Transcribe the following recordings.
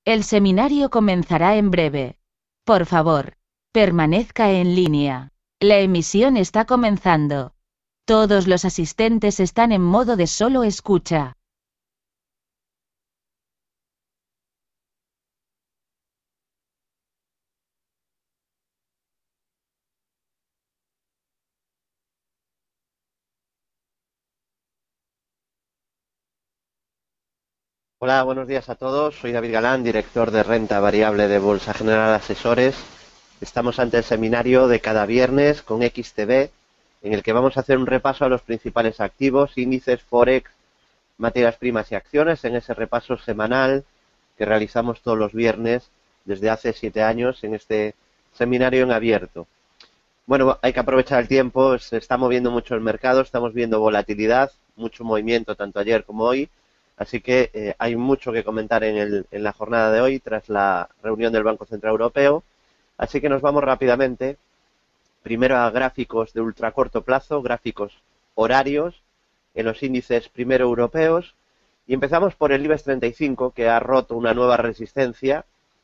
El seminario comenzará en breve. Por favor, permanezca en línea. La emisión está comenzando. Todos los asistentes están en modo de solo escucha. Hola, buenos días a todos. Soy David Galán, director de renta variable de Bolsa General Asesores. Estamos ante el seminario de cada viernes con XTB, en el que vamos a hacer un repaso a los principales activos, índices, forex, materias primas y acciones, en ese repaso semanal que realizamos todos los viernes desde hace 7 años en este seminario en abierto. Bueno, hay que aprovechar el tiempo, se está moviendo mucho el mercado, estamos viendo volatilidad, mucho movimiento tanto ayer como hoy, así que hay mucho que comentar en la jornada de hoy tras la reunión del Banco Central Europeo, así que nos vamos rápidamente, primero a gráficos de ultracorto plazo, gráficos horarios en los índices primero europeos, y empezamos por el IBEX 35, que ha roto una nueva resistencia,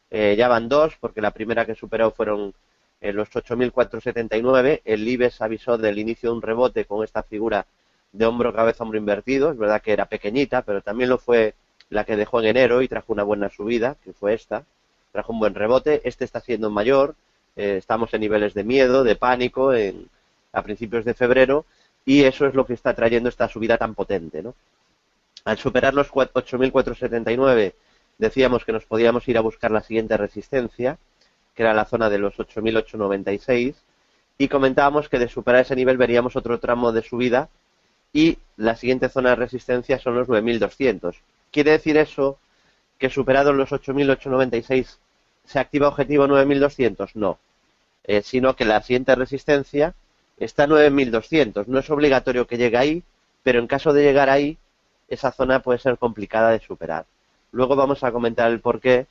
ya van dos, porque la primera que superó fueron en los 8.479, el IBEX avisó del inicio de un rebote con esta figura de hombro, cabeza, hombro invertido. Es verdad que era pequeñita, pero también lo fue la que dejó en enero y trajo una buena subida, que fue esta. Trajo un buen rebote. Este está siendo mayor. Estamos en niveles de miedo, de pánico, a principios de febrero, y eso es lo que está trayendo esta subida tan potente, ¿no? Al superar los 8.479, decíamos que nos podíamos ir a buscar la siguiente resistencia, que era la zona de los 8.896, y comentábamos que de superar ese nivel veríamos otro tramo de subida y la siguiente zona de resistencia son los 9.200. ¿Quiere decir eso que superados los 8.896 se activa objetivo 9.200? No, sino que la siguiente resistencia está a 9.200. No es obligatorio que llegue ahí, pero en caso de llegar ahí, esa zona puede ser complicada de superar. Luego vamos a comentar el por qué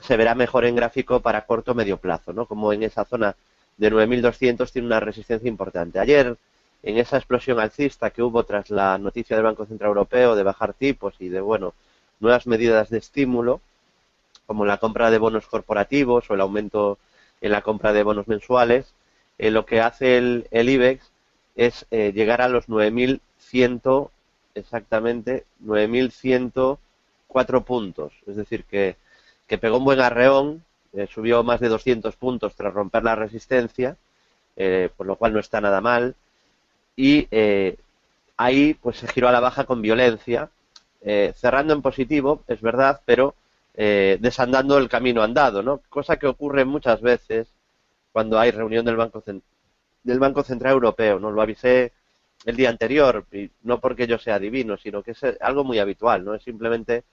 se verá mejor en gráfico para corto o medio plazo, ¿no? Como en esa zona de 9.200 tiene una resistencia importante. Ayer, en esa explosión alcista que hubo tras la noticia del Banco Central Europeo de bajar tipos y de, bueno, nuevas medidas de estímulo, como la compra de bonos corporativos o el aumento en la compra de bonos mensuales, lo que hace el IBEX es llegar a los 9.100, exactamente, 9.104 puntos. Es decir, que pegó un buen arreón, subió más de 200 puntos tras romper la resistencia, por lo cual no está nada mal, y ahí pues se giró a la baja con violencia, cerrando en positivo, es verdad, pero desandando el camino andado, ¿no? Cosa que ocurre muchas veces cuando hay reunión del Banco Central Europeo, ¿no? Lo avisé el día anterior, y no porque yo sea adivino, sino que es algo muy habitual, ¿no? Es simplemente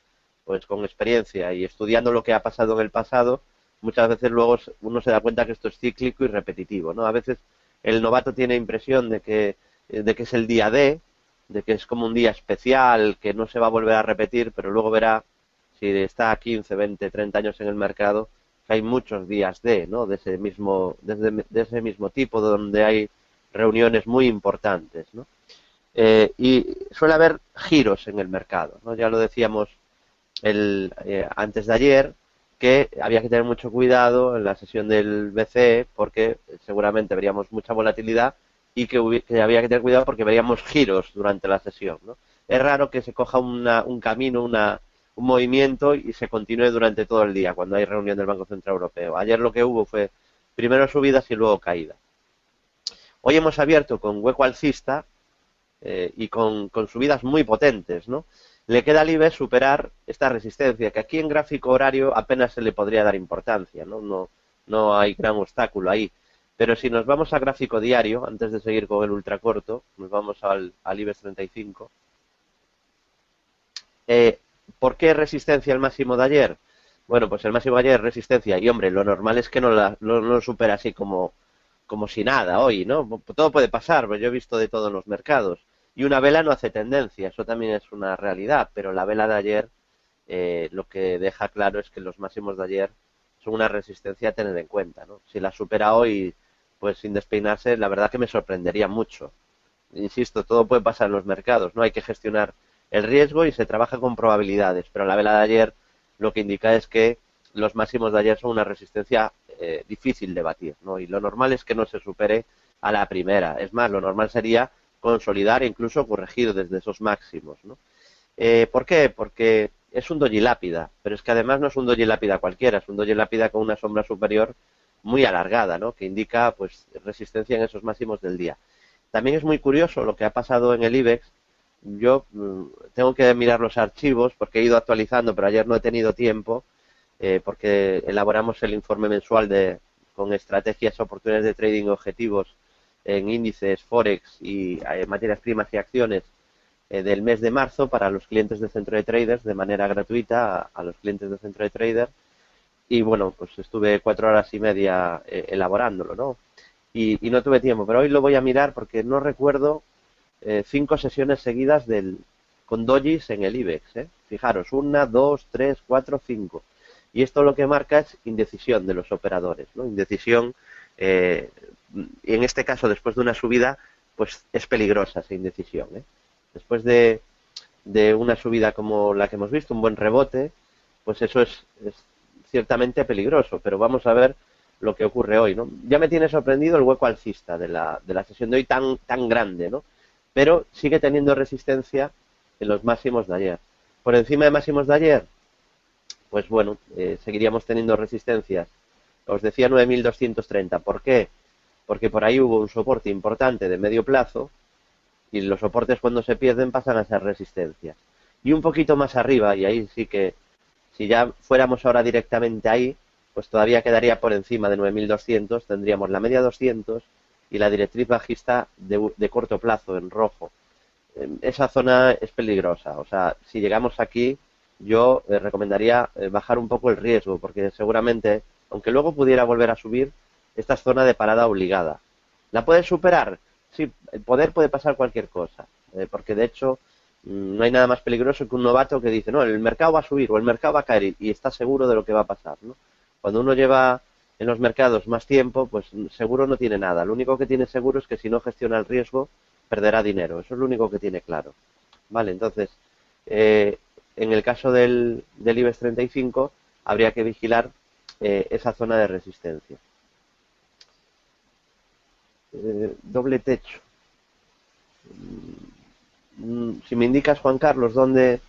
pues con experiencia y estudiando lo que ha pasado en el pasado, muchas veces luego uno se da cuenta que esto es cíclico y repetitivo, ¿no? A veces el novato tiene impresión de que es el día de que es como un día especial, que no se va a volver a repetir, pero luego verá, si está 15, 20, 30 años en el mercado, que hay muchos días ¿no? De ese mismo tipo, donde hay reuniones muy importantes, ¿no? Y suele haber giros en el mercado, ¿no? Ya lo decíamos antes de ayer, que había que tener mucho cuidado en la sesión del BCE porque seguramente veríamos mucha volatilidad y que había que tener cuidado porque veríamos giros durante la sesión, ¿no? Es raro que se coja un camino, un movimiento y se continúe durante todo el día cuando hay reunión del Banco Central Europeo. Ayer lo que hubo fue primero subidas y luego caídas. Hoy hemos abierto con hueco alcista y con subidas muy potentes, ¿no? Le queda al IBEX superar esta resistencia, que aquí en gráfico horario apenas se le podría dar importancia, ¿no? No hay gran obstáculo ahí. Pero si nos vamos a gráfico diario, antes de seguir con el ultracorto, nos vamos al IBEX 35. ¿Por qué resistencia el máximo de ayer? Bueno, pues el máximo de ayer es resistencia, y hombre, lo normal es que no lo supera así como si nada hoy, ¿no? Todo puede pasar, pues yo he visto de todo en los mercados. Y una vela no hace tendencia, eso también es una realidad, pero la vela de ayer lo que deja claro es que los máximos de ayer son una resistencia a tener en cuenta, ¿no? Si la supera hoy, pues sin despeinarse, la verdad que me sorprendería mucho. Insisto, todo puede pasar en los mercados, ¿no? Hay que gestionar el riesgo y se trabaja con probabilidades, pero la vela de ayer lo que indica es que los máximos de ayer son una resistencia difícil de batir, ¿no? Y lo normal es que no se supere a la primera. Es más, lo normal sería consolidar e incluso corregir desde esos máximos, ¿no? ¿Por qué? Porque es un doji lápida, pero es que además no es un doji lápida cualquiera, es un doji lápida con una sombra superior muy alargada, ¿no? Que indica pues resistencia en esos máximos del día. También es muy curioso lo que ha pasado en el IBEX. Yo tengo que mirar los archivos porque he ido actualizando, pero ayer no he tenido tiempo porque elaboramos el informe mensual con estrategias, oportunidades de trading, objetivos en índices, forex y materias primas y acciones del mes de marzo para los clientes de Centro de Traders de manera gratuita a los clientes de Centro de Traders. Y bueno, pues estuve 4 horas y media elaborándolo, ¿no? Y no tuve tiempo, pero hoy lo voy a mirar porque no recuerdo 5 sesiones seguidas con dojis en el IBEX, ¿eh? Fijaros, 1, 2, 3, 4, 5. Y esto lo que marca es indecisión de los operadores, ¿no? Indecisión, y en este caso, después de una subida, pues es peligrosa esa indecisión, ¿eh? Después de una subida como la que hemos visto, un buen rebote, pues eso es ciertamente peligroso, pero vamos a ver lo que ocurre hoy, ¿no? Ya me tiene sorprendido el hueco alcista de la sesión de hoy tan grande, ¿no? Pero sigue teniendo resistencia en los máximos de ayer. Por encima de máximos de ayer, pues bueno, seguiríamos teniendo resistencias. Os decía 9.230. ¿Por qué? Porque por ahí hubo un soporte importante de medio plazo y los soportes cuando se pierden pasan a ser resistencias. Y un poquito más arriba, y ahí sí que si ya fuéramos ahora directamente ahí, pues todavía quedaría por encima de 9.200, tendríamos la media 200 y la directriz bajista de corto plazo en rojo. Esa zona es peligrosa, o sea, si llegamos aquí, yo recomendaría bajar un poco el riesgo, porque seguramente, aunque luego pudiera volver a subir, esta es zona de parada obligada. ¿La puedes superar? Sí, el poder puede pasar cualquier cosa, porque de hecho no hay nada más peligroso que un novato que dice, no, el mercado va a subir o el mercado va a caer y está seguro de lo que va a pasar, ¿no? Cuando uno lleva en los mercados más tiempo, pues seguro no tiene nada. Lo único que tiene seguro es que si no gestiona el riesgo, perderá dinero. Eso es lo único que tiene claro. Vale, entonces, en el caso del IBEX 35, habría que vigilar esa zona de resistencia. Doble techo. Si me indicas, Juan Carlos, dónde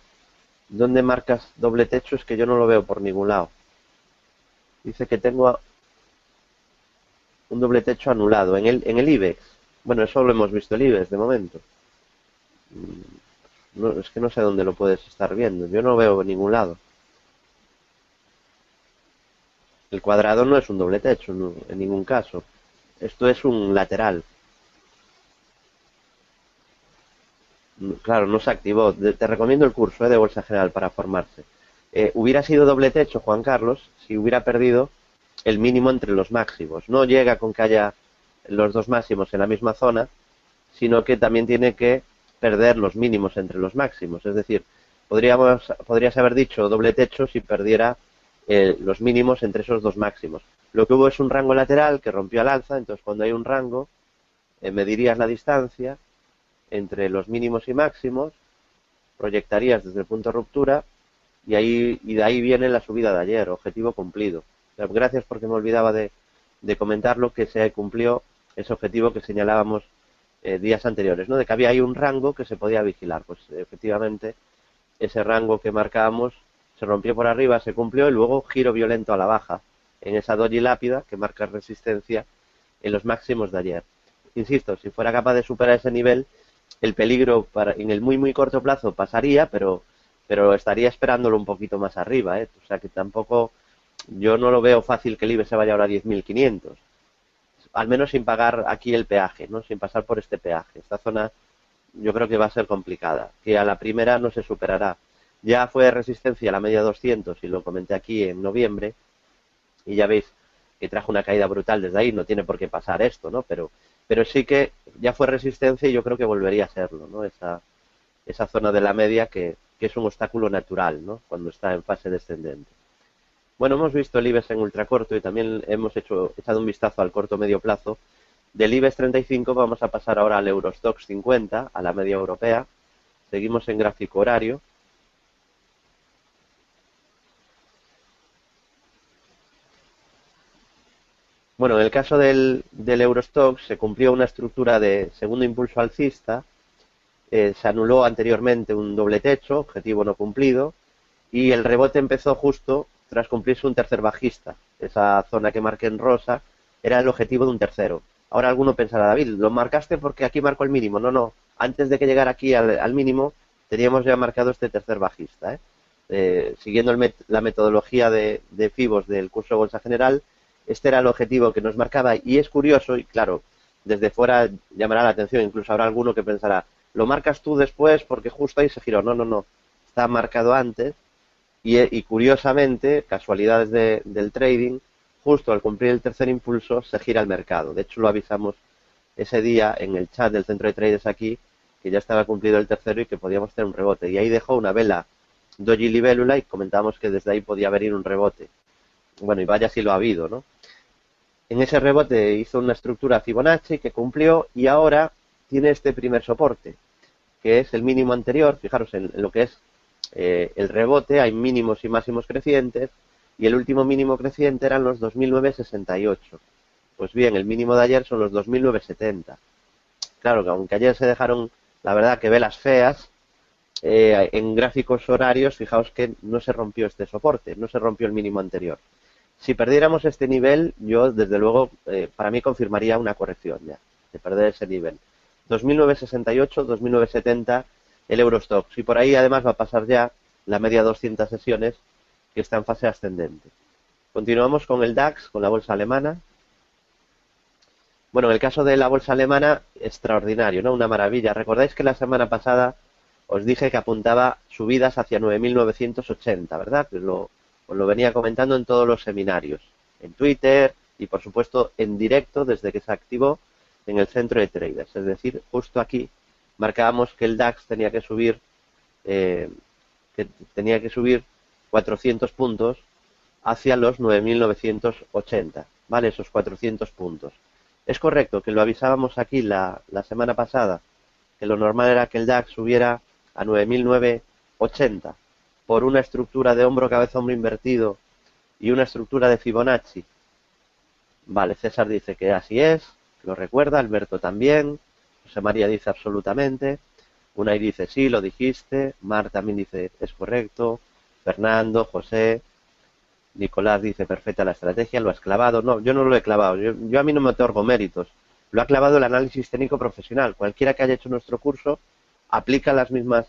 marcas doble techo, es que yo no lo veo por ningún lado. Dice que tengo un doble techo anulado en el IBEX. Bueno, eso lo hemos visto el IBEX de momento. No, es que no sé dónde lo puedes estar viendo. Yo no lo veo en ningún lado. El cuadrado no es un doble techo, no, en ningún caso. Esto es un lateral. Claro, no se activó. Te recomiendo el curso de Bolsa General para formarse. Hubiera sido doble techo, Juan Carlos, si hubiera perdido el mínimo entre los máximos. No llega con que haya los dos máximos en la misma zona, sino que también tiene que perder los mínimos entre los máximos. Es decir, podrías haber dicho doble techo si perdiera los mínimos entre esos dos máximos. Lo que hubo es un rango lateral que rompió al alza, entonces cuando hay un rango, medirías la distancia entre los mínimos y máximos, proyectarías desde el punto de ruptura y de ahí viene la subida de ayer, objetivo cumplido. Gracias porque me olvidaba de comentarlo, que se cumplió ese objetivo que señalábamos días anteriores, ¿no? De que había ahí un rango que se podía vigilar. Pues efectivamente ese rango que marcábamos se rompió por arriba, se cumplió y luego giro violento a la baja en esa doji lápida que marca resistencia en los máximos de ayer. Insisto, si fuera capaz de superar ese nivel, el peligro en el muy corto plazo pasaría, pero estaría esperándolo un poquito más arriba, ¿eh? O sea que tampoco, yo no lo veo fácil que el IBEX se vaya ahora a 10.500, al menos sin pagar aquí el peaje, ¿no? Sin pasar por este peaje. Esta zona yo creo que va a ser complicada, que a la primera no se superará. Ya fue resistencia a la media 200 y lo comenté aquí en noviembre y ya veis que trajo una caída brutal desde ahí, no tiene por qué pasar esto, ¿no? Pero sí que ya fue resistencia y yo creo que volvería a serlo, ¿no? Esa zona de la media que es un obstáculo natural, ¿no? Cuando está en fase descendente. Bueno, hemos visto el IBEX en ultracorto y también hemos echado un vistazo al corto medio plazo. Del IBEX 35 vamos a pasar ahora al Eurostoxx 50, a la media europea. Seguimos en gráfico horario. Bueno, en el caso del Eurostoxx se cumplió una estructura de segundo impulso alcista, se anuló anteriormente un doble techo, objetivo no cumplido, y el rebote empezó justo tras cumplirse un tercer bajista. Esa zona que marqué en rosa era el objetivo de un tercero. Ahora alguno pensará, David, lo marcaste porque aquí marcó el mínimo. No, no. Antes de que llegara aquí al mínimo, teníamos ya marcado este tercer bajista. Siguiendo la metodología de Fibos del curso de Bolsa General, este era el objetivo que nos marcaba. Y es curioso, y claro, desde fuera llamará la atención, incluso habrá alguno que pensará, lo marcas tú después porque justo ahí se giró. No, no, no. Está marcado antes. Y curiosamente, casualidades del trading, justo al cumplir el tercer impulso se gira el mercado. De hecho, lo avisamos ese día en el chat del centro de traders aquí, que ya estaba cumplido el tercero y que podíamos tener un rebote. Y ahí dejó una vela doji libélula y comentamos que desde ahí podía venir un rebote. Bueno, y vaya si lo ha habido, ¿no? En ese rebote hizo una estructura Fibonacci que cumplió y ahora tiene este primer soporte, que es el mínimo anterior. Fijaros en lo que es el rebote, hay mínimos y máximos crecientes, y el último mínimo creciente eran los 2.968. Pues bien, el mínimo de ayer son los 2.970. Claro que aunque ayer se dejaron, la verdad, que velas feas, en gráficos horarios, fijaos que no se rompió este soporte, no se rompió el mínimo anterior. Si perdiéramos este nivel, yo, desde luego, para mí confirmaría una corrección ya, de perder ese nivel. 2.968, 2.970 el Eurostoxx. Y por ahí, además, va a pasar ya la media 200 sesiones, que está en fase ascendente. Continuamos con el DAX, con la bolsa alemana. Bueno, en el caso de la bolsa alemana, extraordinario, ¿no? Una maravilla. ¿Recordáis que la semana pasada os dije que apuntaba subidas hacia 9.980, ¿verdad? Os lo venía comentando en todos los seminarios, en Twitter y, por supuesto, en directo desde que se activó en el centro de traders. Es decir, justo aquí marcábamos que el DAX tenía que subir, 400 puntos hacia los 9.980, ¿vale? Esos 400 puntos. Es correcto que lo avisábamos aquí la semana pasada, que lo normal era que el DAX subiera a 9.980 por una estructura de hombro, cabeza, hombro invertido y una estructura de Fibonacci. Vale, César dice que así es, lo recuerda, Alberto también, José María dice absolutamente, Unai dice sí, lo dijiste, Mar también dice es correcto, Fernando, José, Nicolás dice perfecta la estrategia, lo has clavado. No, yo no lo he clavado, yo a mí no me otorgo méritos, lo ha clavado el análisis técnico profesional. Cualquiera que haya hecho nuestro curso aplica las mismas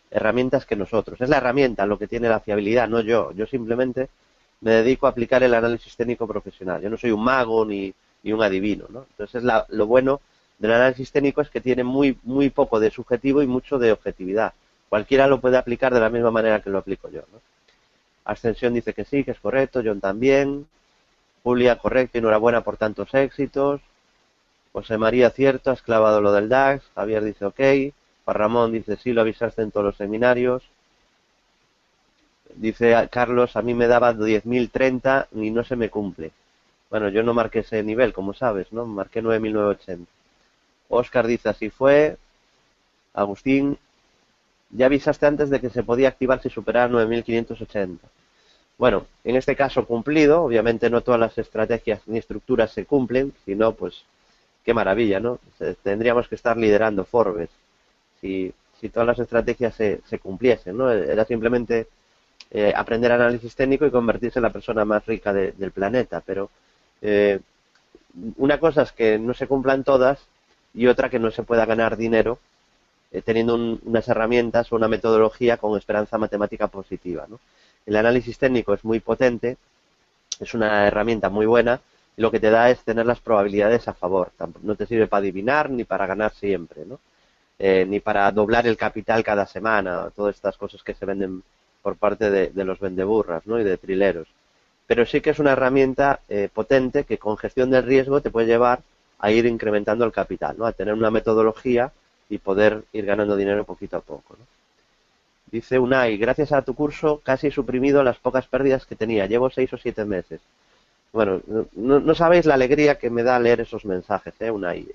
herramientas que nosotros. Es la herramienta lo que tiene la fiabilidad, no yo. Yo simplemente me dedico a aplicar el análisis técnico profesional. Yo no soy un mago ni un adivino, ¿no? Entonces lo bueno del análisis técnico es que tiene muy poco de subjetivo y mucho de objetividad. Cualquiera lo puede aplicar de la misma manera que lo aplico yo, ¿no? Ascensión dice que sí, que es correcto, John también. Julia, correcto, enhorabuena por tantos éxitos. José María, cierto, has clavado lo del DAX. Javier dice ok. Juan Ramón dice sí, lo avisaste en todos los seminarios. Dice Carlos, a mí me daba 10.030 y no se me cumple. Bueno, yo no marqué ese nivel, como sabes, ¿no? Marqué 9.980. Óscar dice así fue. Agustín, ya avisaste antes de que se podía activar si superara 9.580. Bueno, en este caso cumplido, obviamente no todas las estrategias ni estructuras se cumplen, si no, pues qué maravilla, ¿no? Tendríamos que estar liderando Forbes si todas las estrategias se cumpliesen, ¿no? Era simplemente aprender análisis técnico y convertirse en la persona más rica del planeta, pero una cosa es que no se cumplan todas y otra que no se pueda ganar dinero teniendo unas herramientas o una metodología con esperanza matemática positiva, ¿no? El análisis técnico es muy potente, es una herramienta muy buena y lo que te da es tener las probabilidades a favor. No te sirve para adivinar ni para ganar siempre, ¿no? Ni para doblar el capital cada semana, todas estas cosas que se venden por parte de los vendeburras, ¿no? Y de trileros. Pero sí que es una herramienta potente que con gestión del riesgo te puede llevar a ir incrementando el capital, ¿no? A tener una metodología y poder ir ganando dinero poquito a poco, ¿no? Dice Unai, gracias a tu curso casi he suprimido las pocas pérdidas que tenía, llevo 6 o 7 meses. Bueno, no sabéis la alegría que me da leer esos mensajes, Unai.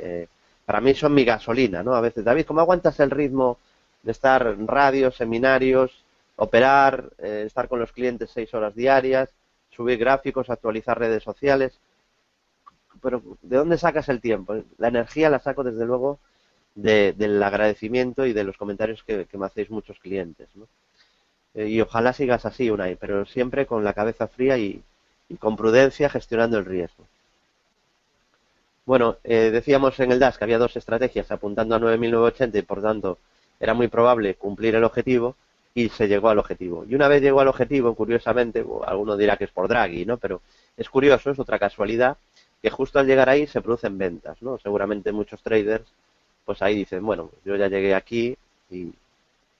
Para mí son mi gasolina, ¿no? A veces, David, ¿cómo aguantas el ritmo de estar en radios, seminarios, operar, estar con los clientes 6 horas diarias, subir gráficos, actualizar redes sociales? pero ¿de dónde sacas el tiempo? La energía la saco desde luego del agradecimiento y de los comentarios que me hacéis muchos clientes, ¿no? Y ojalá sigas así, Unai, pero siempre con la cabeza fría y con prudencia gestionando el riesgo. Bueno, decíamos en el DAS que había dos estrategias apuntando a 9.980 y por tanto era muy probable cumplir el objetivo y se llegó al objetivo. Y una vez llegó al objetivo, curiosamente, alguno dirá que es por Draghi, ¿no? Pero es curioso, es otra casualidad, que justo al llegar ahí se producen ventas, ¿no? Seguramente muchos traders, pues ahí dicen, bueno, yo ya llegué aquí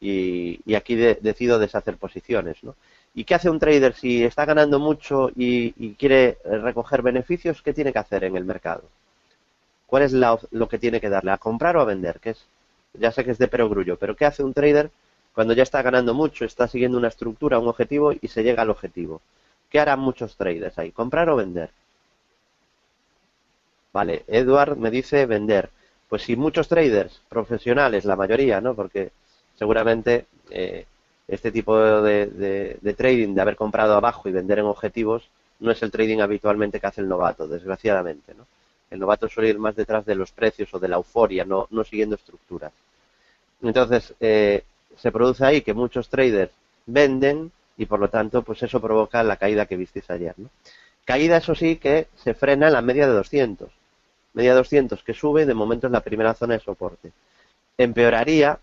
y aquí decido deshacer posiciones, ¿no? ¿Y qué hace un trader si está ganando mucho y quiere recoger beneficios? ¿Qué tiene que hacer en el mercado? ¿Cuál es lo que tiene que darle? ¿A comprar o a vender? Ya sé que es de perogrullo, pero ¿qué hace un trader cuando ya está ganando mucho, está siguiendo una estructura, un objetivo y se llega al objetivo? ¿Qué harán muchos traders ahí? ¿Comprar o vender? Vale, Edward me dice vender. Pues si muchos traders profesionales, la mayoría, ¿no? Porque seguramente este tipo de trading, de haber comprado abajo y vender en objetivos, no es el trading habitualmente que hace el novato, desgraciadamente, ¿no? El novato suele ir más detrás de los precios o de la euforia, no siguiendo estructuras. Entonces, se produce ahí que muchos traders venden y por lo tanto, pues eso provoca la caída que visteis ayer, ¿no? Caída, eso sí, que se frena en la media de 200. Media 200 que sube, de momento es la primera zona de soporte. Empeoraría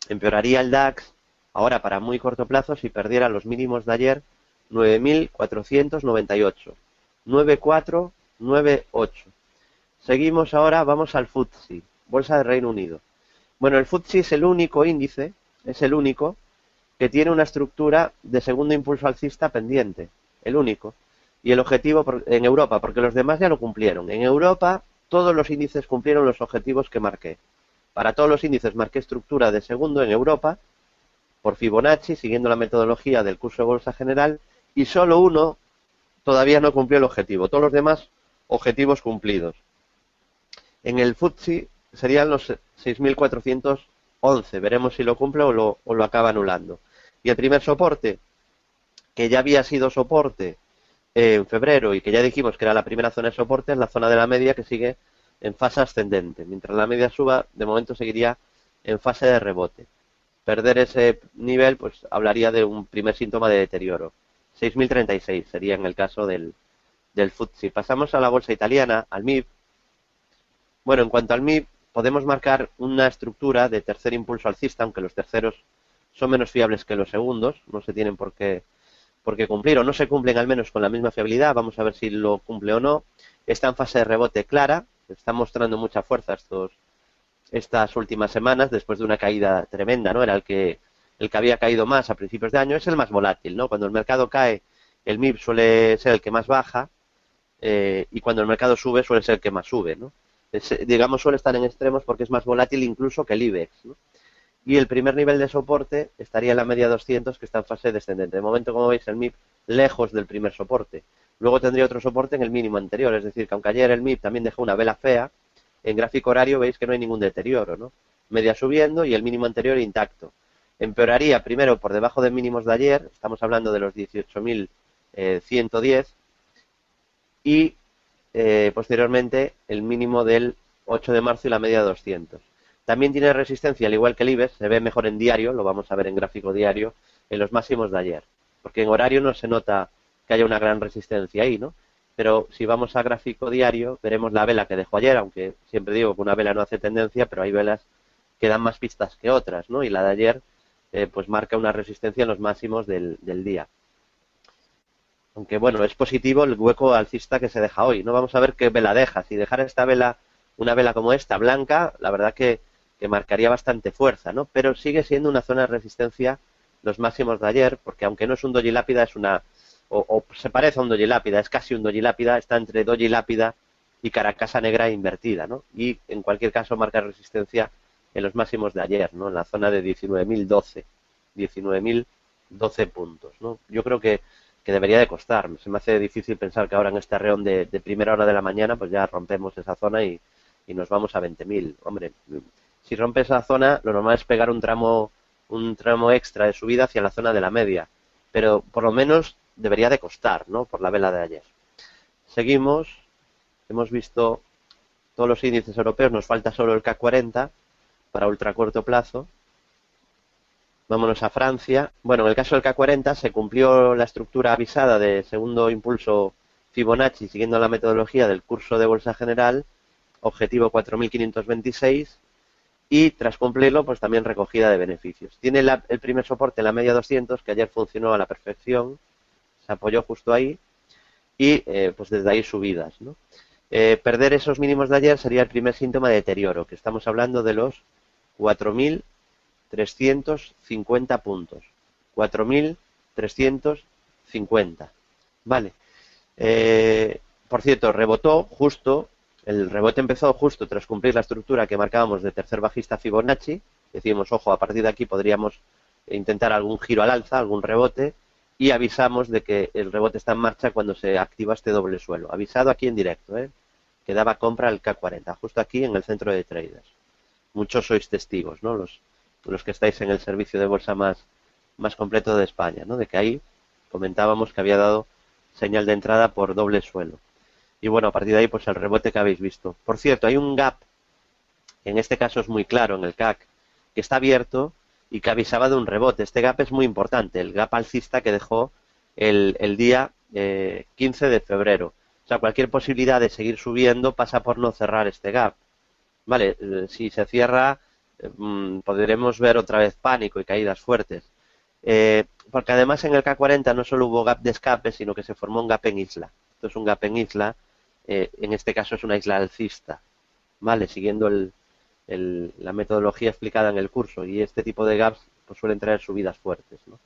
el DAX ahora para muy corto plazo si perdiera los mínimos de ayer 9.498. 9.498. Seguimos ahora, vamos al FTSE, Bolsa de Reino Unido. Bueno, el FTSE es el único índice, es el único que tiene una estructura de segundo impulso alcista pendiente, el único. Y el objetivo en Europa, porque los demás ya lo cumplieron. En Europa todos los índices cumplieron los objetivos que marqué. Para todos los índices marqué estructura de segundo en Europa, por Fibonacci, siguiendo la metodología del curso de Bolsa General, y solo uno todavía no cumplió el objetivo. Todos los demás, objetivos cumplidos. En el FTSE serían los 6.411. Veremos si lo cumple o lo acaba anulando. Y el primer soporte, que ya había sido soporte en febrero y que ya dijimos que era la primera zona de soporte, es la zona de la media que sigue en fase ascendente. Mientras la media suba, de momento seguiría en fase de rebote. Perder ese nivel, pues hablaría de un primer síntoma de deterioro. 6.036 sería en el caso del FTSE. Pasamos a la bolsa italiana, al MIB. Bueno, en cuanto al MIB, podemos marcar una estructura de tercer impulso alcista, aunque los terceros son menos fiables que los segundos, no se tienen por qué cumplir, o no se cumplen al menos con la misma fiabilidad. Vamos a ver si lo cumple o no. Está en fase de rebote clara, está mostrando mucha fuerza estas últimas semanas, después de una caída tremenda, ¿no? Era el que había caído más a principios de año, es el más volátil, ¿no? Cuando el mercado cae, el MIB suele ser el que más baja, y cuando el mercado sube, suele ser el que más sube, ¿no? Digamos, suele estar en extremos porque es más volátil incluso que el IBEX, ¿no? Y el primer nivel de soporte estaría en la media 200, que está en fase descendente. De momento, como veis, el MIB lejos del primer soporte. Luego tendría otro soporte en el mínimo anterior, es decir, que aunque ayer el MIB también dejó una vela fea, en gráfico horario veis que no hay ningún deterioro, ¿no? Media subiendo y el mínimo anterior intacto. Empeoraría primero por debajo de mínimos de ayer, estamos hablando de los 18.110, y posteriormente el mínimo del 8 de marzo y la media de 200. También tiene resistencia, al igual que el IBEX, se ve mejor en diario, lo vamos a ver en gráfico diario, en los máximos de ayer. Porque en horario no se nota que haya una gran resistencia ahí, ¿no? Pero si vamos a gráfico diario, veremos la vela que dejó ayer, aunque siempre digo que una vela no hace tendencia, pero hay velas que dan más pistas que otras, ¿no? Y la de ayer, pues marca una resistencia en los máximos del día. Aunque bueno, es positivo el hueco alcista que se deja hoy, ¿no? Vamos a ver qué vela deja. Si dejara esta vela, una vela como esta, blanca, la verdad que marcaría bastante fuerza, ¿no? Pero sigue siendo una zona de resistencia los máximos de ayer, porque aunque no es un doji lápida, es una... O se parece a un doji lápida, es casi un doji lápida, está entre doji lápida y caracasa negra invertida, ¿no? Y en cualquier caso marca resistencia en los máximos de ayer, ¿no? En la zona de 19.012 puntos, ¿no? Yo creo que debería de costar. Se me hace difícil pensar que ahora en este arreón de primera hora de la mañana pues ya rompemos esa zona y nos vamos a 20.000. Hombre, si rompe esa zona, lo normal es pegar un tramo extra de subida hacia la zona de la media. Pero por lo menos debería de costar, ¿no? Por la vela de ayer. Seguimos. hemos visto todos los índices europeos, nos falta solo el CAC 40 para ultracorto plazo. Vámonos a Francia. Bueno, en el caso del CAC 40 se cumplió la estructura avisada de segundo impulso Fibonacci siguiendo la metodología del curso de Bolsa General, objetivo 4.526, y tras cumplirlo, pues también recogida de beneficios. Tiene el primer soporte en la media 200, que ayer funcionó a la perfección, se apoyó justo ahí, y pues desde ahí subidas, ¿no? Perder esos mínimos de ayer sería el primer síntoma de deterioro, que estamos hablando de los 4.350 puntos. 4.350. Vale. Por cierto, rebotó justo, el rebote empezó justo tras cumplir la estructura que marcábamos de tercer bajista Fibonacci. Decimos, ojo, a partir de aquí podríamos intentar algún giro al alza, algún rebote, y avisamos de que el rebote está en marcha cuando se activa este doble suelo. Avisado aquí en directo, que daba compra al CAC 40, justo aquí en el centro de traders. Muchos sois testigos, ¿no? Los que estáis en el servicio de bolsa más completo de España, ¿no? De que ahí comentábamos que había dado señal de entrada por doble suelo. Y bueno, a partir de ahí, pues el rebote que habéis visto. Por cierto, hay un gap, en este caso es muy claro en el CAC, que está abierto y que avisaba de un rebote. Este gap es muy importante, el gap alcista que dejó el día 15 de febrero. O sea, cualquier posibilidad de seguir subiendo pasa por no cerrar este gap. Vale, si se cierra, podremos ver otra vez pánico y caídas fuertes. Porque además en el CAC 40 no solo hubo gap de escape, sino que se formó un gap en isla. Esto es un gap en isla, en este caso es una isla alcista, ¿vale? Siguiendo la metodología explicada en el curso, y este tipo de gaps pues, suelen traer subidas fuertes, ¿no?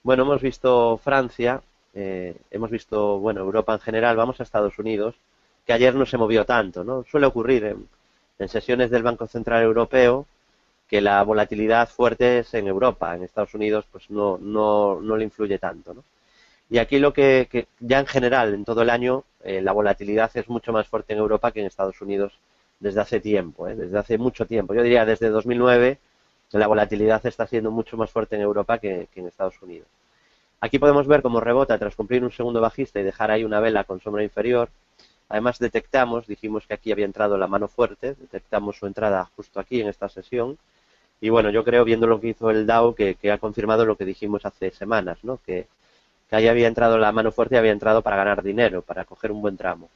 Bueno, hemos visto Francia, hemos visto, bueno, Europa en general, vamos a Estados Unidos, que ayer no se movió tanto, ¿no? Suele ocurrir en sesiones del Banco Central Europeo que la volatilidad fuerte es en Europa, en Estados Unidos pues no le influye tanto, ¿no? Y aquí lo que ya en general, en todo el año, la volatilidad es mucho más fuerte en Europa que en Estados Unidos desde hace tiempo, desde hace mucho tiempo. Yo diría desde 2009 la volatilidad está siendo mucho más fuerte en Europa que en Estados Unidos. Aquí podemos ver cómo rebota tras cumplir un segundo bajista y dejar ahí una vela con sombra inferior. Además detectamos, dijimos que aquí había entrado la mano fuerte, detectamos su entrada justo aquí en esta sesión. Y bueno, yo creo, viendo lo que hizo el Dow, que ha confirmado lo que dijimos hace semanas, ¿no? Que ahí había entrado la mano fuerte y había entrado para ganar dinero, para coger un buen tramo.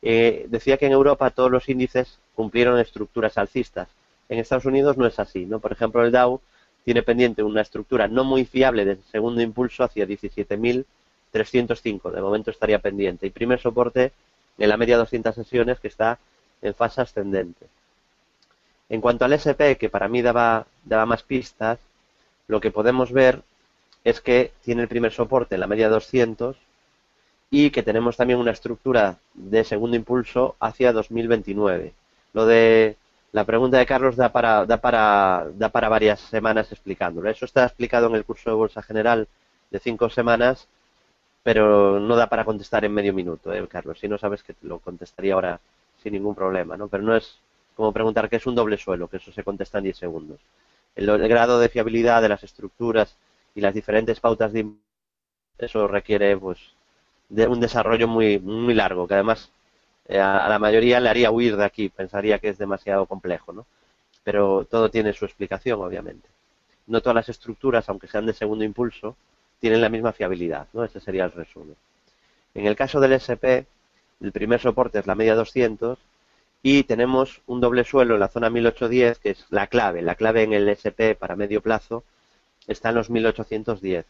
Decía que en Europa todos los índices cumplieron estructuras alcistas. En Estados Unidos no es así, ¿no? Por ejemplo, el Dow tiene pendiente una estructura no muy fiable de segundo impulso hacia 17.305. De momento estaría pendiente. Y primer soporte en la media 200 sesiones, que está en fase ascendente. En cuanto al SP, que para mí daba más pistas, lo que podemos ver es que tiene el primer soporte en la media 200 y que tenemos también una estructura de segundo impulso hacia 2029. Lo de la pregunta de Carlos da para varias semanas explicándolo. Eso está explicado en el curso de Bolsa General de 5 semanas, pero no da para contestar en medio minuto, Carlos. Si no sabes que te lo contestaría ahora sin ningún problema, ¿no? Pero no es como preguntar qué es un doble suelo, que eso se contesta en 10 segundos. El grado de fiabilidad de las estructuras y las diferentes pautas de eso requiere pues de un desarrollo muy largo, que además a la mayoría le haría huir de aquí, pensaría que es demasiado complejo, ¿no? Pero todo tiene su explicación, obviamente. No todas las estructuras, aunque sean de segundo impulso, tienen la misma fiabilidad, ¿no? Ese sería el resumen. En el caso del SP, el primer soporte es la media 200 y tenemos un doble suelo en la zona 1810, que es la clave. La clave en el SP para medio plazo está en los 1810.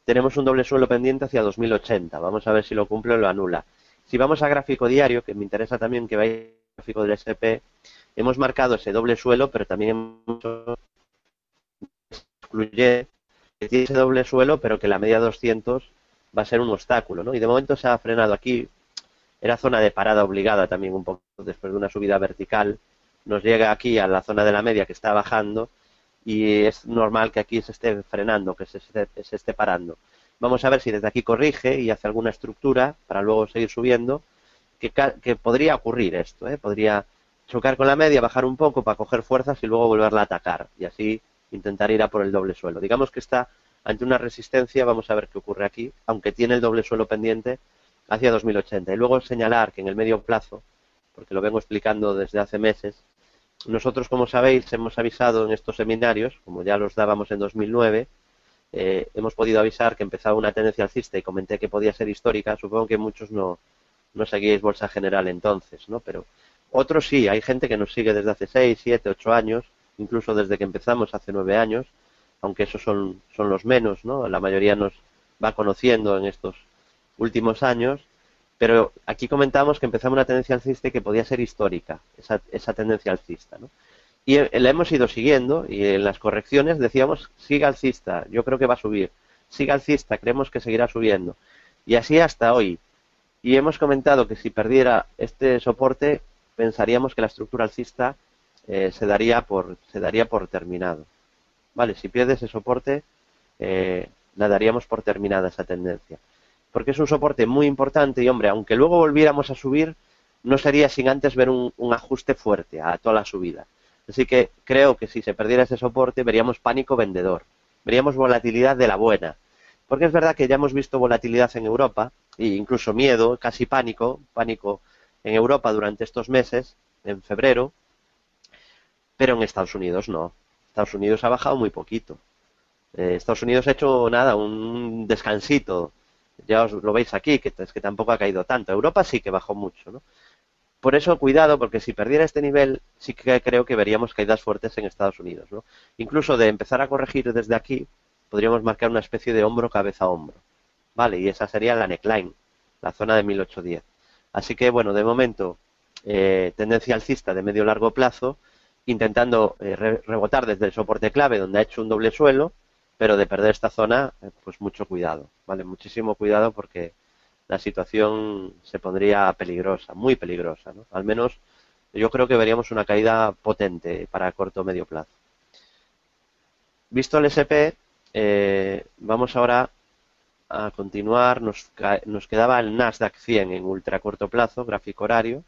Tenemos un doble suelo pendiente hacia 2080. Vamos a ver si lo cumple o lo anula. Si vamos a gráfico diario, que me interesa también que veáis el gráfico del SP, hemos marcado ese doble suelo, pero también hemos excluye que tiene ese doble suelo, pero que la media 200 va a ser un obstáculo, ¿no? Y de momento se ha frenado aquí. Era zona de parada obligada también un poco después de una subida vertical. Nos llega aquí a la zona de la media que está bajando y es normal que aquí se esté frenando, que se esté parando. Vamos a ver si desde aquí corrige y hace alguna estructura para luego seguir subiendo, que podría ocurrir esto, podría chocar con la media, bajar un poco para coger fuerzas y luego volverla a atacar y así intentar ir a por el doble suelo. Digamos que está ante una resistencia, vamos a ver qué ocurre aquí, aunque tiene el doble suelo pendiente hacia 2080. Y luego señalar que en el medio plazo, porque lo vengo explicando desde hace meses, nosotros, como sabéis, hemos avisado en estos seminarios, como ya los dábamos en 2009, hemos podido avisar que empezaba una tendencia alcista y comenté que podía ser histórica. Supongo que muchos no seguíais Bolsa General entonces, ¿no? Pero otros sí, hay gente que nos sigue desde hace 6, 7, 8 años, incluso desde que empezamos hace 9 años, aunque esos son los menos, ¿no? La mayoría nos va conociendo en estos últimos años, pero aquí comentamos que empezamos una tendencia alcista y que podía ser histórica, esa tendencia alcista, ¿no? Y la hemos ido siguiendo y en las correcciones decíamos, siga alcista, yo creo que va a subir, siga alcista, creemos que seguirá subiendo. Y así hasta hoy. Y hemos comentado que si perdiera este soporte, pensaríamos que la estructura alcista se daría por terminado. Vale, si pierde ese soporte, la daríamos por terminada esa tendencia. Porque es un soporte muy importante y, hombre, aunque luego volviéramos a subir, no sería sin antes ver un ajuste fuerte a toda la subida. Así que creo que si se perdiera ese soporte, veríamos pánico vendedor, veríamos volatilidad de la buena. Porque es verdad que ya hemos visto volatilidad en Europa, e incluso miedo, casi pánico en Europa durante estos meses, en febrero, pero en Estados Unidos no. Estados Unidos ha bajado muy poquito. Estados Unidos ha hecho nada, un descansito. Ya os lo veis aquí, que es que tampoco ha caído tanto. Europa sí que bajó mucho, ¿no? Por eso, cuidado, porque si perdiera este nivel, sí que creo que veríamos caídas fuertes en Estados Unidos, ¿no? Incluso de empezar a corregir desde aquí, podríamos marcar una especie de hombro, cabeza, hombro. Vale, y esa sería la neckline, la zona de 1810. Así que, bueno, de momento, tendencia alcista de medio largo plazo, intentando rebotar desde el soporte clave, donde ha hecho un doble suelo, pero de perder esta zona, pues mucho cuidado, ¿vale? Muchísimo cuidado porque la situación se pondría peligrosa, muy peligrosa, ¿no? Al menos yo creo que veríamos una caída potente para corto o medio plazo. Visto el SP, vamos ahora a continuar. Nos quedaba el Nasdaq 100 en ultra corto plazo, gráfico horario.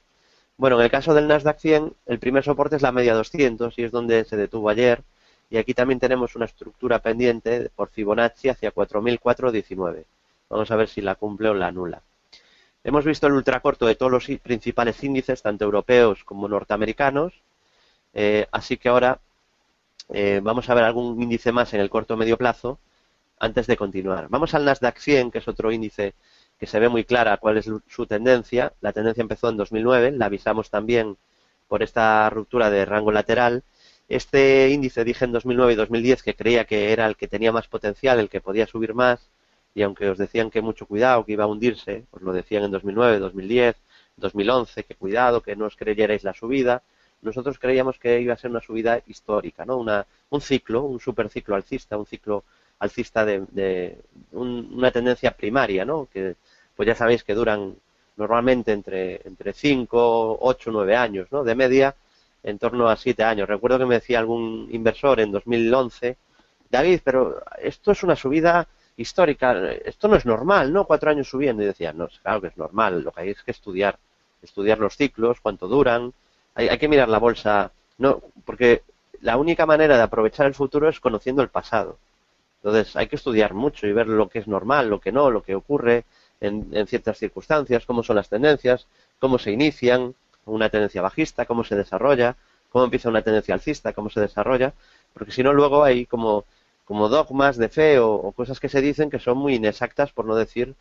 Bueno, en el caso del Nasdaq 100, el primer soporte es la media 200 y es donde se detuvo ayer. Y aquí también tenemos una estructura pendiente por Fibonacci hacia 4.419. Vamos a ver si la cumple o la anula. Hemos visto el ultracorto de todos los principales índices, tanto europeos como norteamericanos. Así que ahora vamos a ver algún índice más en el corto o medio plazo antes de continuar. Vamos al Nasdaq 100, que es otro índice que se ve muy clara cuál es su tendencia. La tendencia empezó en 2009, la avisamos también por esta ruptura de rango lateral. Este índice dije en 2009 y 2010 que creía que era el que tenía más potencial, el que podía subir más, y aunque os decían que mucho cuidado, que iba a hundirse, os lo decían en 2009, 2010, 2011, que cuidado, que no os creyerais la subida, nosotros creíamos que iba a ser una subida histórica, ¿no? Un ciclo, un superciclo alcista, un ciclo alcista de una tendencia primaria, ¿no? Que pues ya sabéis que duran normalmente entre 5, 8, 9 años, ¿no? De media en torno a 7 años. Recuerdo que me decía algún inversor en 2011, David, pero esto es una subida histórica, esto no es normal, ¿no? 4 años subiendo. Y decía, no, claro que es normal, lo que hay es que estudiar los ciclos, cuánto duran, hay que mirar la bolsa, no, porque la única manera de aprovechar el futuro es conociendo el pasado. Entonces hay que estudiar mucho y ver lo que es normal, lo que no, lo que ocurre en ciertas circunstancias, cómo son las tendencias, cómo se inician, una tendencia bajista, cómo se desarrolla, cómo empieza una tendencia alcista, cómo se desarrolla, porque si no luego hay como dogmas de fe o cosas que se dicen que son muy inexactas, por no decir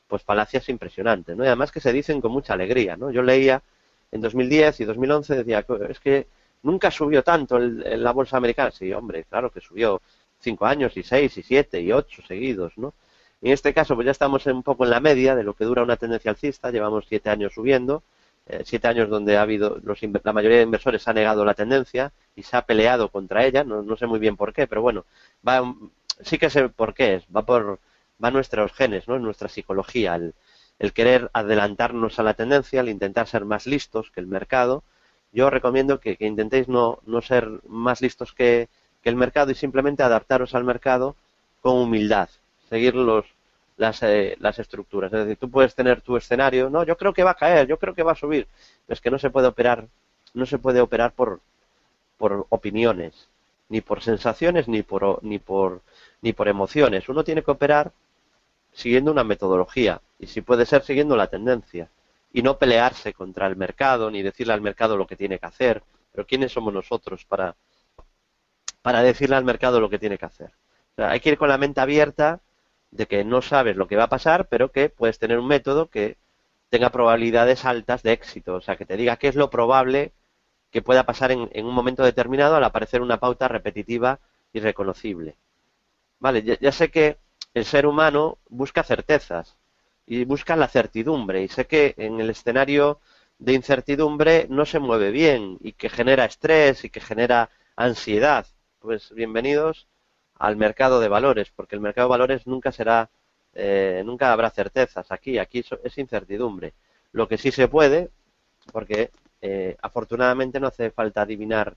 pues falacias impresionantes, ¿no? Y además que se dicen con mucha alegría, ¿no? Yo leía en 2010 y 2011, decía, es que nunca subió tanto la bolsa americana. Sí, hombre, claro que subió 5 años y 6 y 7 y 8 seguidos, ¿no? Y en este caso pues ya estamos un poco en la media de lo que dura una tendencia alcista, llevamos 7 años subiendo, 7 años donde ha habido la mayoría de inversores ha negado la tendencia y se ha peleado contra ella, no sé muy bien por qué, pero bueno, sí que sé por qué es, va nuestros genes, ¿no? Nuestra psicología, el querer adelantarnos a la tendencia, el intentar ser más listos que el mercado. Yo recomiendo que intentéis no ser más listos que el mercado y simplemente adaptaros al mercado con humildad, seguir las estructuras. Es decir, tú puedes tener tu escenario, no, yo creo que va a caer, yo creo que va a subir, pero es que no se puede operar por opiniones, ni por sensaciones, ni por emociones. Uno tiene que operar siguiendo una metodología y si puede ser siguiendo la tendencia y no pelearse contra el mercado ni decirle al mercado lo que tiene que hacer. Pero ¿quiénes somos nosotros para decirle al mercado lo que tiene que hacer? O sea, hay que ir con la mente abierta de que no sabes lo que va a pasar, pero que puedes tener un método que tenga probabilidades altas de éxito, o sea, que te diga qué es lo probable que pueda pasar en un momento determinado al aparecer una pauta repetitiva y reconocible. Vale, ya sé que el ser humano busca certezas y busca la certidumbre, y sé que en el escenario de incertidumbre no se mueve bien y que genera estrés y que genera ansiedad. Pues bienvenidos al mercado de valores, porque el mercado de valores nunca será, nunca habrá certezas aquí es incertidumbre. Lo que sí se puede, porque afortunadamente no hace falta adivinar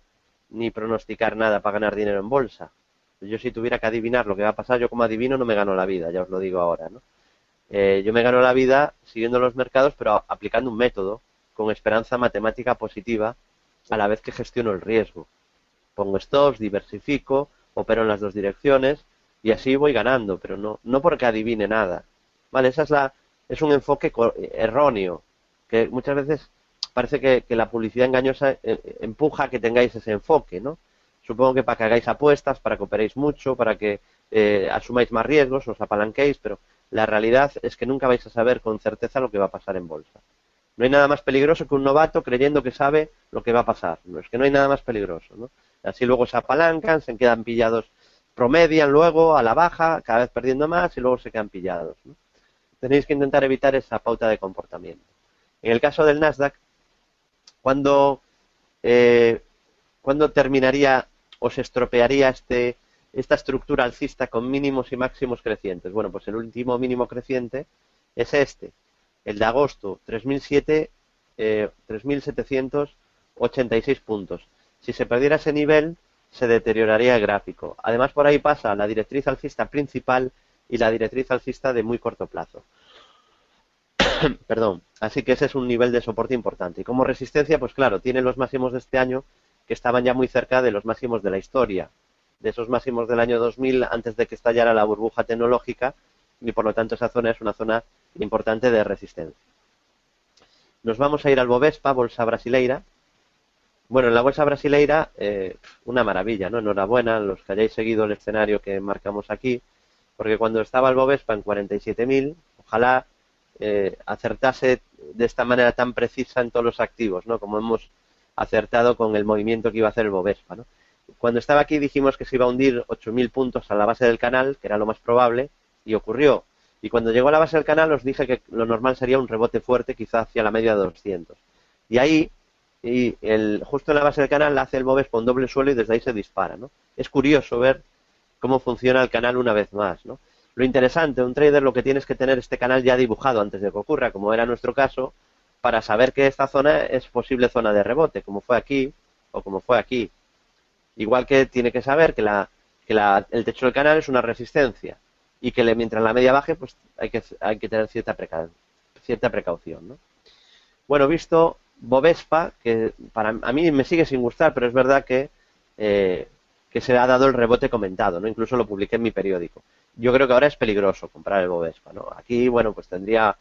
ni pronosticar nada para ganar dinero en bolsa. Yo si tuviera que adivinar lo que va a pasar, yo como adivino no me gano la vida, ya os lo digo ahora, ¿no? Yo me gano la vida siguiendo los mercados, pero aplicando un método con esperanza matemática positiva a la vez que gestiono el riesgo. Pongo stops, diversifico, opero en las dos direcciones y así voy ganando, pero no porque adivine nada. Vale, es un enfoque erróneo, que muchas veces parece que la publicidad engañosa empuja a que tengáis ese enfoque, ¿no? Supongo que para que hagáis apuestas, para que operéis mucho, para que asumáis más riesgos, os apalanquéis, pero la realidad es que nunca vais a saber con certeza lo que va a pasar en bolsa. No hay nada más peligroso que un novato creyendo que sabe lo que va a pasar. No, es que no hay nada más peligroso, ¿no? Así luego se apalancan, se quedan pillados, promedian luego a la baja, cada vez perdiendo más y luego se quedan pillados, ¿no? Tenéis que intentar evitar esa pauta de comportamiento. En el caso del Nasdaq, ¿cuándo, ¿cuándo terminaría o se estropearía esta estructura alcista con mínimos y máximos crecientes? Bueno, pues el último mínimo creciente es este, el de agosto, 3.786 puntos. Si se perdiera ese nivel, se deterioraría el gráfico. Además, por ahí pasa la directriz alcista principal y la directriz alcista de muy corto plazo. Perdón. Así que ese es un nivel de soporte importante. Y como resistencia, pues claro, tiene los máximos de este año que estaban ya muy cerca de los máximos de la historia, de esos máximos del año 2000 antes de que estallara la burbuja tecnológica, y por lo tanto esa zona es una zona importante de resistencia. Nos vamos a ir al Bovespa, bolsa brasileira. Bueno, en la bolsa brasileira, una maravilla, ¿no? Enhorabuena a los que hayáis seguido el escenario que marcamos aquí, porque cuando estaba el Bovespa en 47.000, ojalá acertase de esta manera tan precisa en todos los activos, ¿no? Como hemos acertado con el movimiento que iba a hacer el Bovespa, ¿no? Cuando estaba aquí dijimos que se iba a hundir 8.000 puntos a la base del canal, que era lo más probable, y ocurrió. Y cuando llegó a la base del canal os dije que lo normal sería un rebote fuerte, quizá hacia la media de 200. Y ahí, justo en la base del canal, hace el Bovespa un doble suelo y desde ahí se dispara, ¿no? Es curioso ver cómo funciona el canal una vez más, ¿no? Lo interesante, un trader lo que tiene es que tener este canal ya dibujado antes de que ocurra, como era nuestro caso, para saber que esta zona es posible zona de rebote, como fue aquí o como fue aquí. Igual que tiene que saber que el techo del canal es una resistencia y que mientras la media baje, pues hay que tener cierta precaución, ¿no? Bueno, visto Bovespa, que a mí me sigue sin gustar, pero es verdad que se ha dado el rebote comentado, ¿no? Incluso lo publiqué en mi periódico. Yo creo que ahora es peligroso comprar el Bovespa, ¿no? Aquí, bueno, pues tendría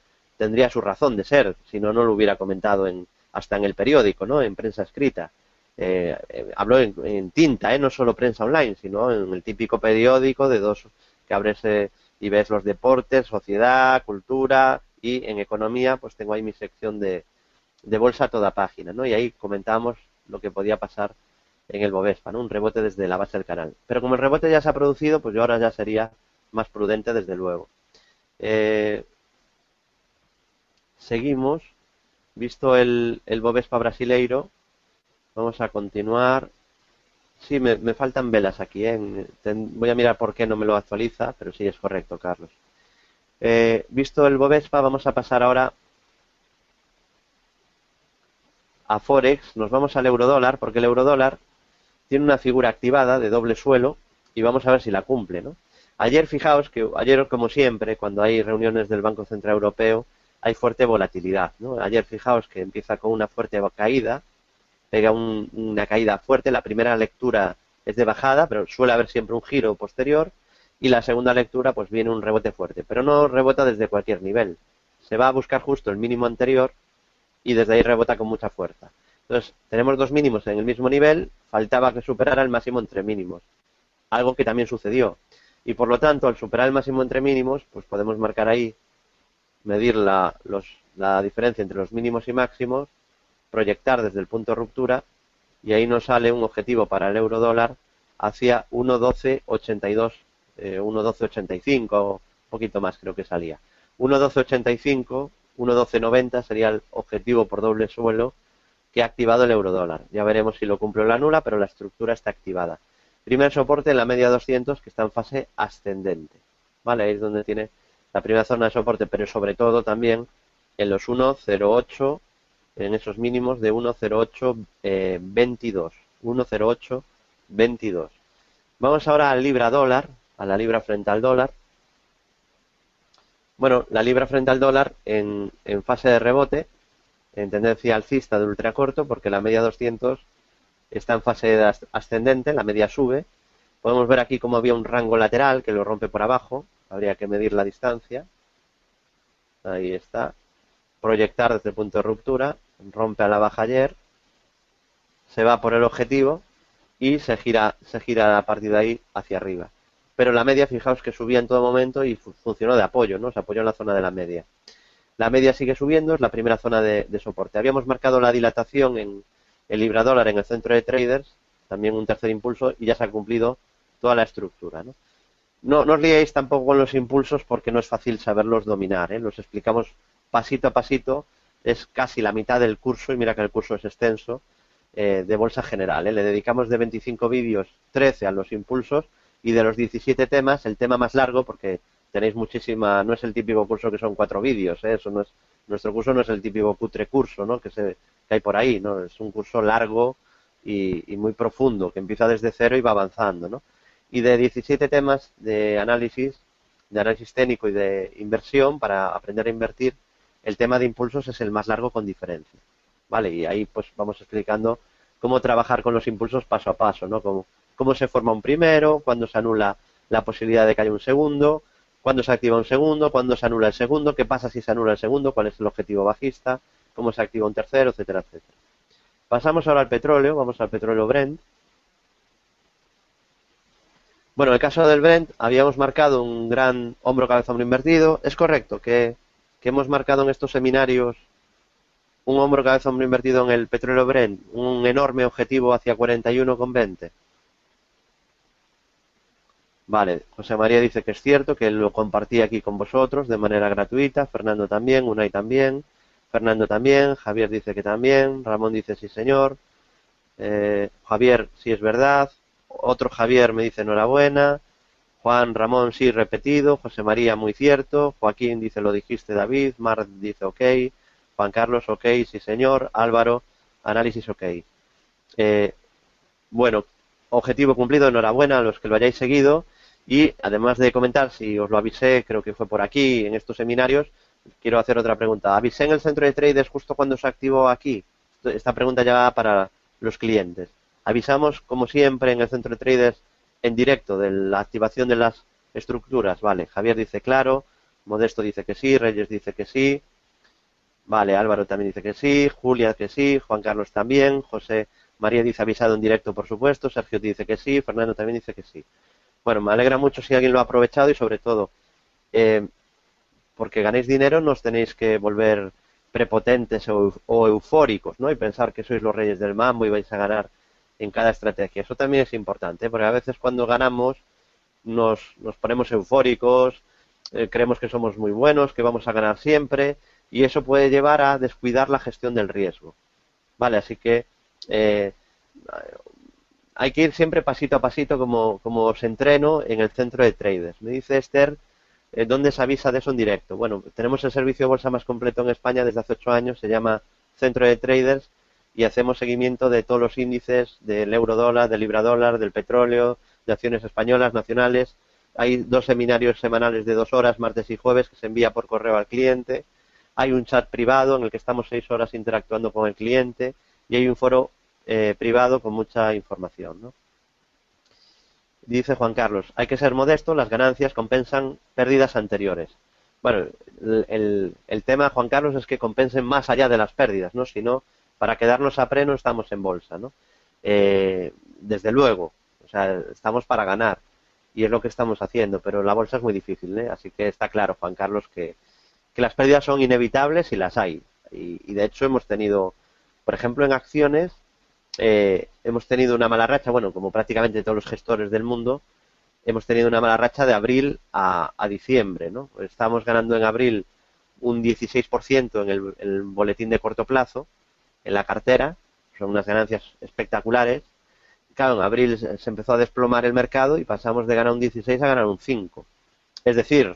su razón de ser, si no, no lo hubiera comentado hasta en el periódico, ¿no? En prensa escrita. Hablo en tinta, no solo prensa online, sino en el típico periódico de dos que abres y ves los deportes, sociedad, cultura, y en economía, pues tengo ahí mi sección de bolsa a toda página, ¿no? Y ahí comentábamos lo que podía pasar en el Bovespa, ¿no? Un rebote desde la base del canal. Pero como el rebote ya se ha producido, pues yo ahora ya sería más prudente, desde luego. Seguimos. Visto el Bovespa brasileiro, vamos a continuar. Sí, me faltan velas aquí, ¿eh? Voy a mirar por qué no me lo actualiza, pero sí es correcto, Carlos. Visto el Bovespa, vamos a pasar ahora a Forex. Nos vamos al eurodólar, porque el eurodólar tiene una figura activada de doble suelo y vamos a ver si la cumple, ¿no? Ayer, fijaos que ayer, como siempre, cuando hay reuniones del Banco Central Europeo, hay fuerte volatilidad, ¿no? Ayer, fijaos que empieza con una fuerte caída, pega una caída fuerte. La primera lectura es de bajada, pero suele haber siempre un giro posterior y la segunda lectura pues viene un rebote fuerte, pero no rebota desde cualquier nivel. Se va a buscar justo el mínimo anterior y desde ahí rebota con mucha fuerza. Entonces, tenemos dos mínimos en el mismo nivel, faltaba que superara el máximo entre mínimos, algo que también sucedió. Y por lo tanto, al superar el máximo entre mínimos, pues podemos marcar ahí, medir la diferencia entre los mínimos y máximos, proyectar desde el punto de ruptura, y ahí nos sale un objetivo para el euro dólar hacia 1.1282, 1.1285, un poquito más creo que salía. 1.1285, 1.1290 sería el objetivo por doble suelo que ha activado el euro dólar. Ya veremos si lo cumple o la nula, pero la estructura está activada. Primer soporte en la media 200 que está en fase ascendente. ¿Vale? Ahí es donde tiene la primera zona de soporte, pero sobre todo también en los 1.08, en esos mínimos de 1.0822. 1.0822. Vamos ahora al libra dólar, a la libra frente al dólar. Bueno, la libra frente al dólar en fase de rebote, en tendencia alcista de ultracorto, porque la media 200 está en fase ascendente, la media sube. Podemos ver aquí cómo había un rango lateral que lo rompe por abajo, habría que medir la distancia. Ahí está. Proyectar desde el punto de ruptura, rompe a la baja ayer, se va por el objetivo y se gira a partir de ahí hacia arriba. Pero la media, fijaos que subía en todo momento y funcionó de apoyo, ¿no? Se apoyó en la zona de la media. La media sigue subiendo, es la primera zona de soporte. Habíamos marcado la dilatación en el libra dólar en el centro de traders, también un tercer impulso, y ya se ha cumplido toda la estructura, ¿no? No os liéis tampoco con los impulsos porque no es fácil saberlos dominar, ¿eh? Los explicamos pasito a pasito, es casi la mitad del curso, y mira que el curso es extenso, de bolsa general, ¿eh? Le dedicamos de 25 vídeos 13 a los impulsos, y de los 17 temas, el tema más largo, porque tenéis muchísima, no es el típico curso que son 4 vídeos, ¿eh? Eso no es, nuestro curso no es el típico cutre curso, ¿no? que hay por ahí, ¿no? Es un curso largo y muy profundo, que empieza desde cero y va avanzando, ¿no? Y de 17 temas de análisis técnico y de inversión para aprender a invertir, el tema de impulsos es el más largo con diferencia, ¿vale? Y ahí pues vamos explicando cómo trabajar con los impulsos paso a paso, ¿no? Cómo se forma un primero, cuándo se anula la posibilidad de que haya un segundo, cuándo se activa un segundo, cuándo se anula el segundo, qué pasa si se anula el segundo, cuál es el objetivo bajista, cómo se activa un tercero, etcétera, etcétera. Pasamos ahora al petróleo, vamos al petróleo Brent. Bueno, en el caso del Brent habíamos marcado un gran hombro cabeza hombro invertido. Es correcto que hemos marcado en estos seminarios un hombro cabeza hombro invertido en el petróleo Brent, un enorme objetivo hacia 41,20. Vale, José María dice que es cierto, que lo compartí aquí con vosotros de manera gratuita, Fernando también, Unai también, Fernando también, Javier dice que también, Ramón dice sí señor, Javier sí es verdad, otro Javier me dice enhorabuena, Juan Ramón sí repetido, José María muy cierto, Joaquín dice lo dijiste David, Mar dice ok, Juan Carlos ok, sí señor, Álvaro, análisis ok. Bueno, objetivo cumplido, enhorabuena a los que lo hayáis seguido. Y además de comentar, si os lo avisé, creo que fue por aquí, en estos seminarios, quiero hacer otra pregunta. ¿Avisé en el centro de traders justo cuando se activó aquí? Esta pregunta ya va para los clientes. Avisamos, como siempre, en el centro de traders en directo de la activación de las estructuras. Vale, Javier dice claro, Modesto dice que sí, Reyes dice que sí. Vale, Álvaro también dice que sí, Julia que sí, Juan Carlos también, José María dice avisado en directo, por supuesto, Sergio dice que sí, Fernando también dice que sí. Bueno, me alegra mucho si alguien lo ha aprovechado y sobre todo, porque ganéis dinero no os tenéis que volver prepotentes o eufóricos, ¿no? Y pensar que sois los reyes del mambo y vais a ganar en cada estrategia. Eso también es importante, porque a veces cuando ganamos nos ponemos eufóricos, creemos que somos muy buenos, que vamos a ganar siempre, y eso puede llevar a descuidar la gestión del riesgo. Vale, así que hay que ir siempre pasito a pasito como os entreno en el centro de traders. Me dice Esther, ¿dónde se avisa de eso en directo? Bueno, tenemos el servicio de bolsa más completo en España desde hace 8 años, se llama Centro de Traders, y hacemos seguimiento de todos los índices del euro dólar, del libra dólar, del petróleo, de acciones españolas, nacionales. Hay 2 seminarios semanales de 2 horas, martes y jueves, que se envía por correo al cliente. Hay un chat privado en el que estamos 6 horas interactuando con el cliente y hay un foro privado con mucha información, ¿no? Dice Juan Carlos, hay que ser modesto, las ganancias compensan pérdidas anteriores. Bueno, el tema, Juan Carlos, es que compensen más allá de las pérdidas, ¿no? Si no, para quedarnos a pre no estamos en bolsa, ¿no? Desde luego, o sea, estamos para ganar y es lo que estamos haciendo, pero la bolsa es muy difícil, ¿eh? Así que está claro, Juan Carlos, que las pérdidas son inevitables y las hay. Y de hecho hemos tenido, por ejemplo, en acciones, hemos tenido una mala racha, bueno, como prácticamente todos los gestores del mundo, hemos tenido una mala racha de abril a diciembre, ¿no? Estábamos ganando en abril un 16% en el boletín de corto plazo, en la cartera, son unas ganancias espectaculares. Claro, en abril se empezó a desplomar el mercado y pasamos de ganar un 16 a ganar un 5. Es decir,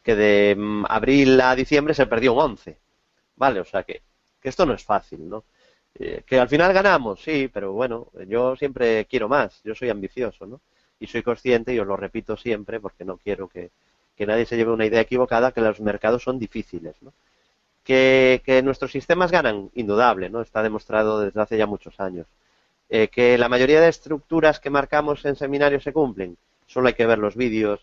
que de abril a diciembre se perdió un 11. Vale, o sea que esto no es fácil, ¿no? Que al final ganamos, sí, pero bueno, yo siempre quiero más, yo soy ambicioso, ¿no? Y soy consciente, y os lo repito siempre, porque no quiero que nadie se lleve una idea equivocada, que los mercados son difíciles, ¿no? Que nuestros sistemas ganan, indudable, ¿no? Está demostrado desde hace ya muchos años. Que la mayoría de estructuras que marcamos en seminarios se cumplen, solo hay que ver los vídeos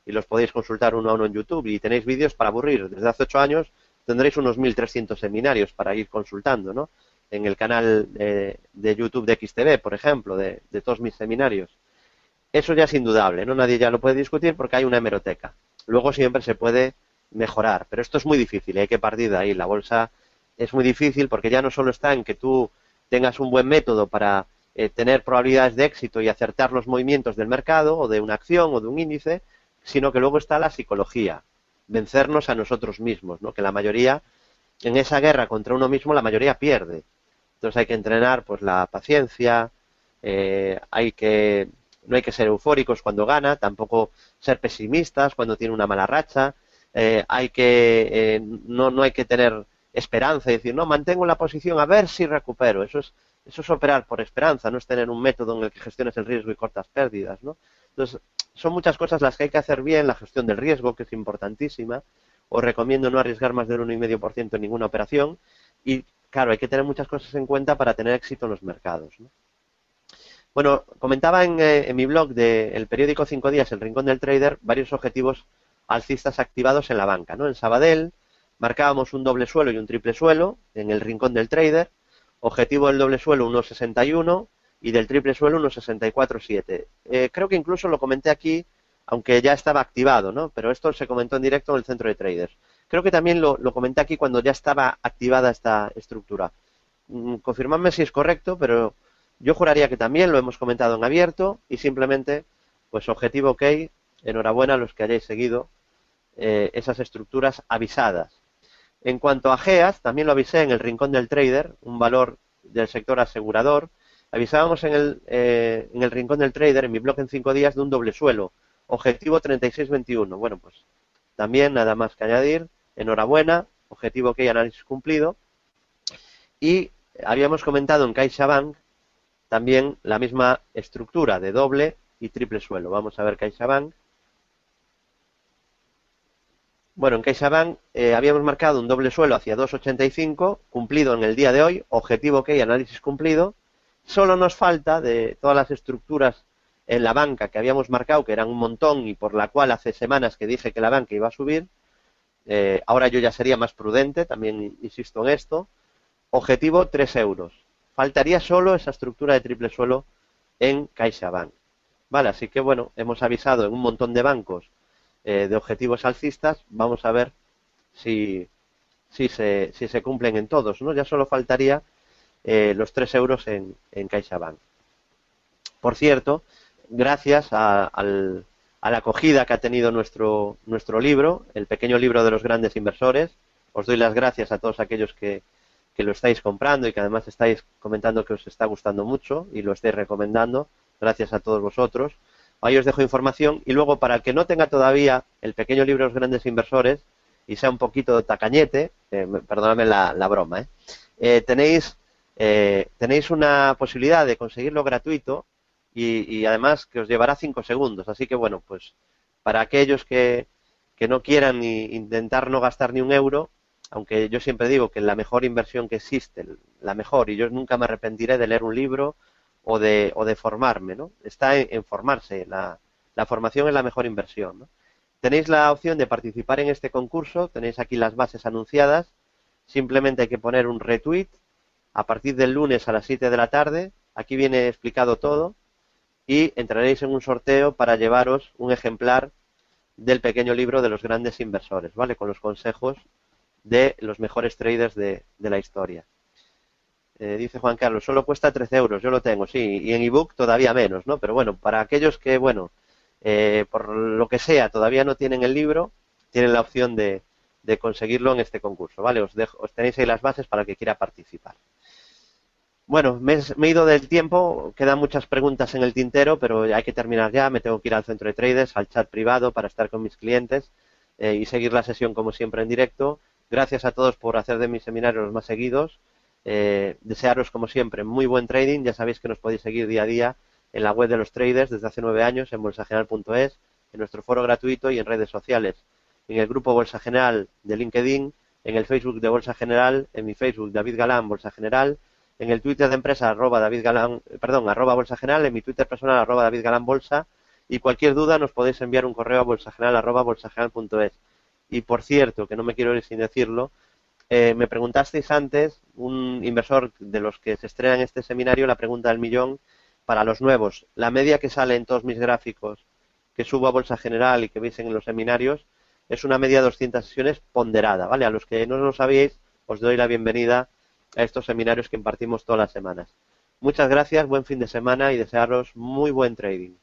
y los podéis consultar uno a uno en YouTube y tenéis vídeos para aburrir. Desde hace 8 años tendréis unos 1.300 seminarios para ir consultando, ¿no? En el canal de YouTube de XTV, por ejemplo, de todos mis seminarios. Eso ya es indudable, ¿no? Nadie ya lo puede discutir porque hay una hemeroteca. Luego siempre se puede mejorar, pero esto es muy difícil y hay que partir de ahí. La bolsa es muy difícil porque ya no solo está en que tú tengas un buen método para tener probabilidades de éxito y acertar los movimientos del mercado o de una acción o de un índice, sino que luego está la psicología, vencernos a nosotros mismos, ¿no? Que la mayoría, en esa guerra contra uno mismo, la mayoría pierde. Entonces hay que entrenar pues la paciencia, no hay que ser eufóricos cuando gana, tampoco ser pesimistas cuando tiene una mala racha, no hay que tener esperanza y decir, no, mantengo la posición a ver si recupero. Eso es operar por esperanza, no es tener un método en el que gestiones el riesgo y cortas pérdidas, ¿no? Entonces, son muchas cosas las que hay que hacer bien, la gestión del riesgo, que es importantísima. Os recomiendo no arriesgar más del 1,5% en ninguna operación y, claro, hay que tener muchas cosas en cuenta para tener éxito en los mercados, ¿no? Bueno, comentaba en mi blog del periódico 5 días, El Rincón del Trader, varios objetivos alcistas activados en la banca, ¿no? En Sabadell marcábamos un doble suelo y un triple suelo en el Rincón del Trader, objetivo del doble suelo 1,61 y del triple suelo 1,64,7. Creo que incluso lo comenté aquí, aunque ya estaba activado, ¿no? Pero esto se comentó en directo en el centro de traders. Creo que también lo comenté aquí cuando ya estaba activada esta estructura. Confirmadme si es correcto, pero yo juraría que también lo hemos comentado en abierto y simplemente, pues objetivo OK, enhorabuena a los que hayáis seguido esas estructuras avisadas. En cuanto a GEAS, también lo avisé en el Rincón del Trader, un valor del sector asegurador. Avisábamos en el Rincón del Trader, en mi blog en 5 días, de un doble suelo, objetivo 36,21. Bueno, pues también nada más que añadir, enhorabuena, objetivo OK, análisis cumplido. Y habíamos comentado en CaixaBank también la misma estructura de doble y triple suelo. Vamos a ver CaixaBank. Bueno, en CaixaBank habíamos marcado un doble suelo hacia 2,85, cumplido en el día de hoy, objetivo OK, análisis cumplido. Solo nos falta de todas las estructuras en la banca que habíamos marcado, que eran un montón y por la cual hace semanas que dije que la banca iba a subir. Ahora yo ya sería más prudente, también insisto en esto. Objetivo 3 euros. Faltaría solo esa estructura de triple suelo en CaixaBank. Vale, así que bueno, hemos avisado en un montón de bancos de objetivos alcistas. Vamos a ver si se cumplen en todos, ¿no? Ya solo faltaría los 3 euros en CaixaBank. Por cierto, gracias a la acogida que ha tenido nuestro libro, el pequeño libro de los grandes inversores, os doy las gracias a todos aquellos que lo estáis comprando y que además estáis comentando que os está gustando mucho y lo estáis recomendando. Gracias a todos vosotros. Ahí os dejo información y luego para el que no tenga todavía el pequeño libro de los grandes inversores y sea un poquito tacañete, perdóname la broma, tenéis una posibilidad de conseguirlo gratuito y además que os llevará 5 segundos. Así que bueno, pues para aquellos que no quieran intentar no gastar ni un euro, aunque yo siempre digo que la mejor inversión que existe, la mejor, y yo nunca me arrepentiré de leer un libro o de formarme, ¿no? Está en formarse. La formación es la mejor inversión, ¿no? Tenéis la opción de participar en este concurso, tenéis aquí las bases anunciadas, simplemente hay que poner un retweet a partir del lunes a las 7 de la tarde, aquí viene explicado todo, y entraréis en un sorteo para llevaros un ejemplar del pequeño libro de los grandes inversores, ¿vale? Con los consejos de los mejores traders de la historia. Dice Juan Carlos, solo cuesta 13 euros, yo lo tengo, sí, y en ebook todavía menos, ¿no? Pero bueno, para aquellos que, bueno, por lo que sea, todavía no tienen el libro, tienen la opción de conseguirlo en este concurso, ¿vale? Os tenéis ahí las bases para el que quiera participar. Bueno, me he ido del tiempo, quedan muchas preguntas en el tintero, pero hay que terminar ya, me tengo que ir al centro de traders, al chat privado para estar con mis clientes y seguir la sesión como siempre en directo. Gracias a todos por hacer de mis seminarios los más seguidos. Desearos como siempre muy buen trading, ya sabéis que nos podéis seguir día a día en la web de los traders desde hace 9 años en bolsageneral.es, en nuestro foro gratuito y en redes sociales, en el grupo Bolsa General de LinkedIn, en el Facebook de Bolsa General, en mi Facebook David Galán Bolsa General, en el Twitter de empresa arroba Bolsa General, en mi Twitter personal arroba David Galán Bolsa, y cualquier duda nos podéis enviar un correo a bolsageneral@bolsageneral.es. Y por cierto, que no me quiero ir sin decirlo, me preguntasteis antes, un inversor de los que se estrena en este seminario, la pregunta del millón, para los nuevos, la media que sale en todos mis gráficos que subo a Bolsa General y que veis en los seminarios, es una media de 200 sesiones ponderada, ¿vale? A los que no lo sabíais, os doy la bienvenida a estos seminarios que impartimos todas las semanas. Muchas gracias, buen fin de semana y desearos muy buen trading.